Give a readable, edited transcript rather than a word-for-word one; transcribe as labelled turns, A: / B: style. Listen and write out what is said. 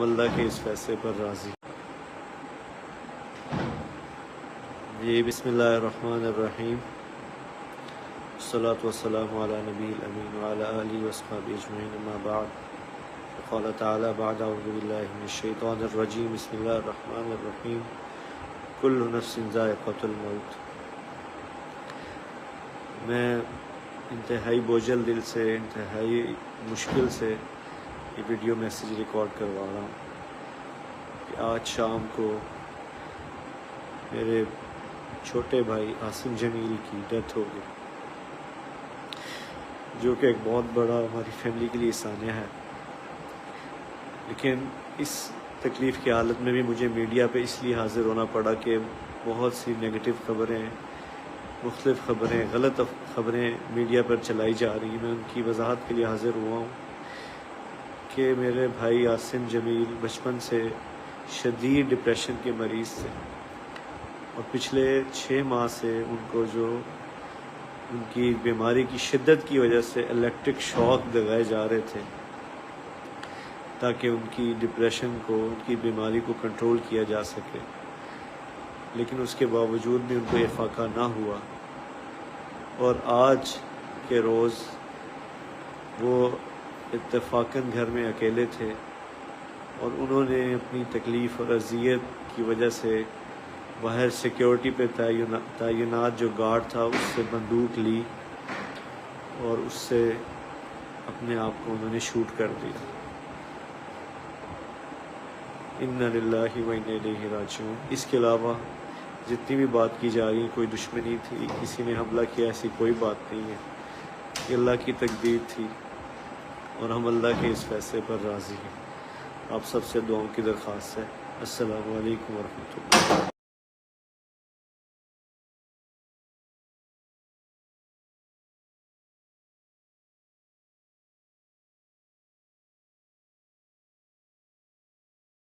A: اللہ کے اس فیصلے پر راضی۔ جی بسم اللہ الرحمن الرحیم، والصلاة والسلام علی نبی الامین وعلی آلہ وصحبہ اجمعین، اما بعد، قال تعالی بعد اعوذ باللہ من الشیطان الرجیم، بسم اللہ الرحمن الرحیم، کل نفس ذائقۃ الموت۔ میں انتہائی بوجھل دل سے، انتہائی مشکل سے یہ ویڈیو میسیج ریکارڈ کروا رہا ہوں کہ آج شام کو میرے چھوٹے بھائی عاصم جمیل کی ڈیتھ ہو گئی، جو کہ ایک بہت بڑا ہماری فیملی کے لیے سانحہ ہے۔ لیکن اس تکلیف کی حالت میں بھی مجھے میڈیا پہ اس لیے حاضر ہونا پڑا کہ بہت سی نگیٹو خبریں، مختلف خبریں، غلط خبریں میڈیا پر چلائی جا رہی ہیں۔ میں ان کی وضاحت کے لیے حاضر ہوا ہوں کہ میرے بھائی عاصم جمیل بچپن سے شدید ڈپریشن کے مریض تھے، اور پچھلے 6 ماہ سے ان کو جو ان کی بیماری کی شدت کی وجہ سے الیکٹرک شاک لگائے جا رہے تھے تاکہ ان کی ڈپریشن کو، ان کی بیماری کو کنٹرول کیا جا سکے، لیکن اس کے باوجود بھی ان کو یہ فاقہ نہ ہوا۔ اور آج کے روز وہ اتفاقاً گھر میں اکیلے تھے، اور انہوں نے اپنی تکلیف اور اذیت کی وجہ سے باہر سیکیورٹی پہ تعینات جو گارڈ تھا اس سے بندوق لی اور اس سے اپنے آپ کو انہوں نے شوٹ کر دیا۔ انا للہ و انا الیہ راجعون۔ اس کے علاوہ جتنی بھی بات کی جا رہی ہے، کوئی دشمنی تھی، کسی نے حملہ کیا، ایسی کوئی بات نہیں ہے۔ یہ اللہ کی تقدیر تھی، اور ہم اللہ کے اس فیصلے پر راضی ہیں۔ آپ سب سے دعاؤں کی درخواست ہے۔ السلام علیکم ورحمۃ اللہ۔